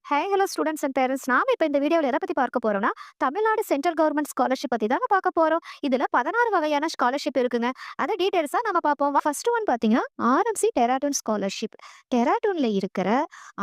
Hello students and parents. நாம இப்ப இந்த வீடியோல எத பத்தி பார்க்க போறோம்னா, தமிழ்நாடு சென்ட்ரல் கவர்ன்மெண்ட் ஸ்காலர்ஷிப் பத்தி தாங்க பார்க்க போறோம். இதுல 16 வகையான ஸ்காலர்ஷிப் இருக்குங்க. அத டீடைல்ஸா நம்ம பார்ப்போம். ஃபர்ஸ்ட் ஒன் பாத்தீங்கன்னா, ஆர்எம்சி டெராட்டூன் ஸ்காலர்ஷிப். டெராட்டூன்ல இருக்கிற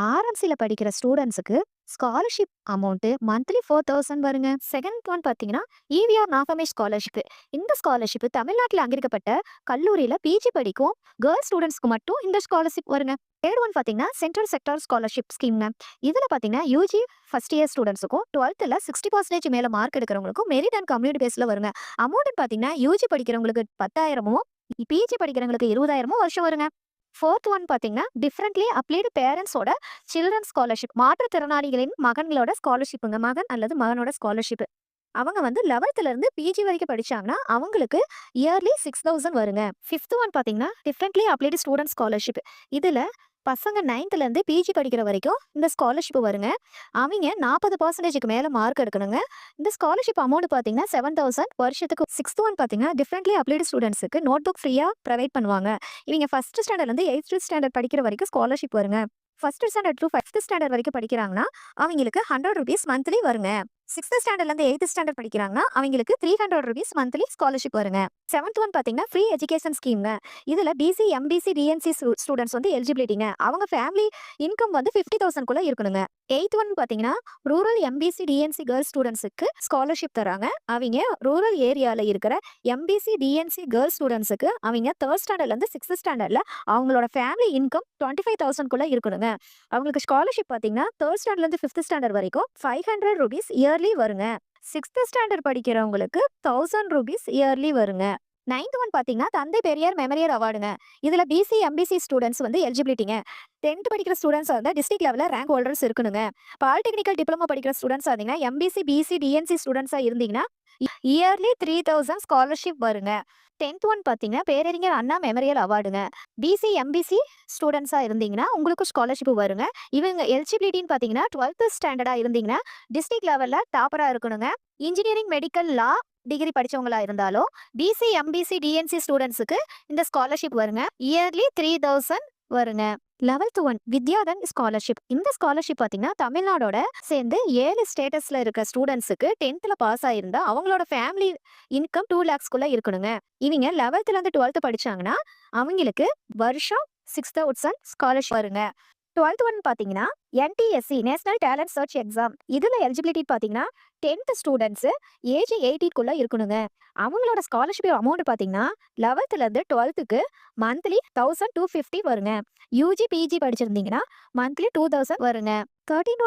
ஆர்எம்சில படிக்கிற ஸ்டூடெண்ட்ஸ்க்கு ஸ்காலர்ஷிப் அமௌண்ட் மந்த்லி 4000 வருங்க. செகண்ட் ஒன் பாத்தீங்கன்னா, ஈவிஆர் நாகமே ஸ்காலர்ஷிப். இந்த ஸ்காலர்ஷிப் தமிழ்நாட்டில் அங்கீகரிக்கப்பட்ட கல்லூரியில பிஜி படிக்கும் கேர்ள்ஸ் ஸ்டூடெண்ட்ஸ்க்கு மட்டும் இந்த ஸ்காலர்ஷிப் வருங்க. தேர்ட் ஒன் பாத்தீங்கன்னா, சென்ட்ரல் செக்டார் ஸ்காலர்ஷிப் ஸ்கீம்ங்க. இதுல பாத்தீங்கன்னா யூஜி ஃபர்ஸ்ட் இயர் ஸ்டூடெண்ட்ஸுக்கும் 12th 60% மேல மார்க் எடுக்கிறவங்களுக்கும் மெரிட் அண்ட் கம்யூனிட்டி பேஸ்ல வருங்க. அமௌண்ட் பாத்தீங்கன்னா யூஜி படிக்கிறவங்களுக்கு 10,000மும் பிஜி படிக்கிறவங்களுக்கு 20,000மும் வருஷம் வருங்க. ஃபோர்த் ஒன் பாத்தீங்கன்னா டிஃப்ரெண்ட்லி அப்ளைடு பேரண்ட்ஸோட சில்ட்ரன் ஸ்காலர்ஷிப். மாற்றுத்திறனாளிகளின் மகன்களோட ஸ்காலர்ஷிப்புங்க. மகன் அல்லது மகனோட ஸ்காலர்ஷிப். அவங்க வந்து 11th இருந்து பிஜி வரைக்கும் படிச்சாங்கன்னா அவங்களுக்கு இயர்லி 6000 வருங்க. ஃபிஃப்த் ஒன் பாத்தீங்கன்னா டிஃப்ரெண்ட்லி அப்ளைடு ஸ்டூடெண்ட் ஸ்காலர்ஷிப். இதுல பசங்க 9th இருந்து பிஜி படிக்கிற வரைக்கும் இந்த ஸ்காலர்ஷிப் வருங்க. அவங்க 40% மேல மார்க் எடுக்கணுங்க. இந்த ஸ்காலர்ஷிப் அமௌண்ட் பாத்தீங்கன்னா 7000 வருஷத்துக்கு. சிக்ஸ்த் ஒன் பாத்தீங்கன்னா டிஃப்ரெண்ட்லி அப்ளைடு ஸ்டூடெண்ட்ஸுக்கு நோட் புக் ஃப்ரீயா ப்ரொவைட் பண்ணுவாங்க. இவங்க ஃபர்ஸ்ட் ஸ்டாண்டர்ட்ல இருந்து 8th ஸ்டாண்டர்ட் படிக்கிற வரைக்கும் ஸ்காலர்ஷிப் வருங்க. First standard to 5th standard வரைக்கும் படிக்கிறாங்கன்னா அவங்களுக்கு 100 ருபீஸ் மந்த்லி வருங்க. 6th ஸ்டாண்டர்ட்ல இருந்து 8th ஸ்டாண்டர்ட் படிக்கிறாங்கன்னா அவங்களுக்கு 300 ருபீஸ் மந்த்லி ஸ்காலர்ஷிப் வருங்க. செவன்த் ஒன் பாத்தீங்கன்னா ஃப்ரீ எஜுகேஷன் ஸ்கீம்ங்க. இதுல பிசி எம்பிசி டிஎன்சி ஸ்டூடெண்ட்ஸ் வந்து எலிஜிபிலிட்டிங்க. அவங்க ஃபேமிலி இன்கம் வந்து 50,000 குள்ள இருக்கணுங்க. எய்த் ஒன் பாத்தீங்கன்னா ரூரல் எம்பிசி டிஎன்சி கேர்ள்ஸ் ஸ்டூடெண்ட்ஸுக்கு ஸ்காலர்ஷிப் தராங்க. அவங்க ரூரல் ஏரியால இருக்கிற எம்பிசி டிஎன்சி கேர்ள்ஸ் ஸ்டூடெண்ட்ஸுக்கு அவங்க 3rd ஸ்டாண்டர்ட்ல இருந்து 6th ஸ்டாண்டர்ட்ல அவங்களோட ஃபேமிலி இன்கம் 25,000 குள்ள இருக்கணுங்க. அவங்களுக்கு ஸ்காலர்ஷிப் பாத்தீங்கன்னா 3rd ஸ்டாண்டர்ட்ல இருந்து 5th ஸ்டாண்டர்ட் வரைக்கும் 500 ருபீஸ் இயர்லி வருங்க. 6th ஸ்டாண்டர்ட் படிக்கிறவங்களுக்கு 1000 ருபீஸ் இயர்லி வருங்க. நைன்த் ஒன் பாத்தீங்கன்னா தந்தை பெரியார் மெமரியல் அவார்டுங்க. இதுல பிசி எம்பிசி ஸ்டூடெண்ட்ஸ் வந்து எலிஜிபிலிட்டிங்க. 10th படிக்கிற ஸ்டூடெண்ட்ஸ் வந்து டிஸ்ட்ரிக்ட் லெவல்ல ரேங்க் ஹோல்டர்ஸ் இருக்கணுங்க. பாலிடெக்னிக்கல் டிப்ளமோ படிக்கிற ஸ்டூடெண்ட்ஸ் பாத்தீங்கன்னா எம்பிசி பிசி டிஎன்சி ஸ்டூடெண்ட்ஸா இருந்தீங்கன்னா இயர்லி 3000 ஸ்காலர்ஷிப் வருங்க. 10th ஒன் பாத்தீங்கன்னா பேரறிஞர் அண்ணா மெமரியல் அவார்டுங்க. பிசி எம்பிசி ஸ்டூடெண்ட்ஸா இருந்தீங்கன்னா உங்களுக்கு ஸ்காலர்ஷிப் வருங்க. இவங்க எலிஜிபிலிட்டின்னு பாத்தீங்கன்னா 12th ஸ்டாண்டர்டா இருந்தீங்கன்னா டிஸ்ட்ரிக்ட் லெவல்ல டாப்பரா இருக்கணுங்க. இன்ஜினியரிங் மெடிக்கல் லா டிகிரி படிச்சவங்களா இருந்தாலும் பிசி எம்பிசி டிஎன்சி ஸ்டூடெண்ட்ஸுக்கு இந்த ஸ்காலர்ஷிப் வருங்க. இயர்லி 3000 வருங்க. 11th one Vidyadhan scholarship. இந்த ஸ்காலர்ஷிப் பாத்தீங்கன்னா தமிழ்நாடோட சேர்ந்து 7 ஸ்டேட்டஸ்ல இருக்க ஸ்டூடெண்ட்ஸுக்கு 10th பாஸ் ஆயிருந்தா அவங்களோட ஃபேமிலி இன்கம் 2 lakhs குள்ள இருக்கணுங்க. இவங்க 11th இருந்து 12th படிச்சாங்கன்னா அவங்களுக்கு வருஷம் 6000 ஸ்காலர்ஷிப் வருங்க. 12th ஒன் பாத்தீங்கன்னா NTSE national talent search exam. இதுல எலிஜிபிலிட்டி பாத்தீங்கன்னா 10th ஸ்டூடெண்ட்ஸ் ஏஜ் 18 குள்ள இருக்கணுங்க. அவங்களோட ஸ்காலர்ஷிப் அமௌண்ட் பாத்தீங்கன்னா 11th இருந்து 12th மந்த்லி 1250 வருங்க. யூஜி பிஜி படிச்சிருந்தீங்கன்னா மந்த்லி 2000 வருங்க. 13